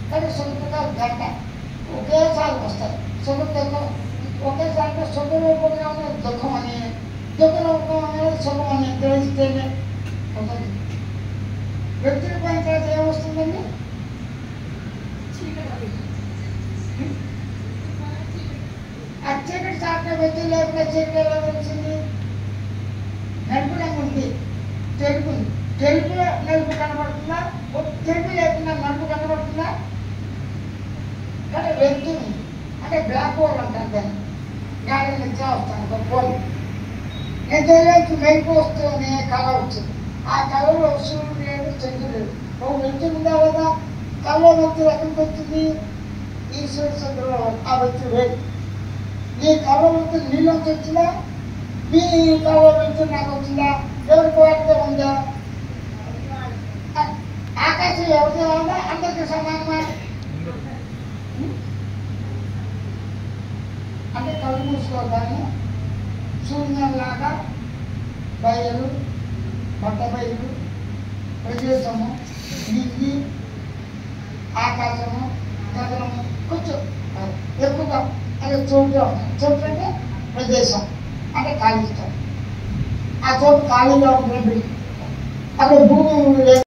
కానీ సముద్రంగా గంట ఒకేసారి వస్తాయి. సముద్రంలో ఒకేసారి సుఖం రూపంగా ఉన్నది దుఃఖం అని, దుఃఖ రూపంగా ఉన్నది సుఖం అని గ్రహిస్తేనే ఉంటుంది. వ్యక్తిగతమైన తర్వాత ఏమొస్తుందండి? ఆ చీకటి చాటున వ్యక్తి లేకుండా చీకటి ఎలా వచ్చింది? నలుపులంగా ఉంది, తెలుపు తెలుపులో నలుపు కనబడుతుందా? తెలుపు లేకుండా నలుపు కనబడుతుందా? కానీ వ్యక్తి అంటే బ్లాక్ హోల్ అంటారు దాన్ని. గాలి నిద్ర వస్తాను ఒక పోల్ నిద్రలోకి మెరుపు వస్తూనే కళ వచ్చింది. ఆ కళలో సూర్యుడు లేదు, చంద్రుడు లేదు. ఒక వ్యక్తి ఉందా లేదా? కళలో వ్యక్తి ఎక్కడికి వచ్చింది? ఈ సూర్యచంద్రులో ఆ వ్యక్తి లేదు. నీ కళ వ్యక్తి నీళ్ళకి వచ్చిందా? మీ కళ వ్యక్తి నాకు వచ్చిందా? ఎవరికి వాటితో ఉందా? ఆకాశం ఎవరితో ఉందా? అందరికీ సమానమా? అంటే కళ్ళు మూసుకోగానే శూన్యంలాగా బయలు, బట్ట బయలు, ప్రదేశము, నింగి, ఆకాశము, గగనము కొంచెం ఎక్కువగా అంటే చోటు చోటు అంటే ప్రదేశం అంటే ఖాళీ స్థలం. ఆ చోటు ఖాళీగా ఉంటుంది. అక్కడ భూమి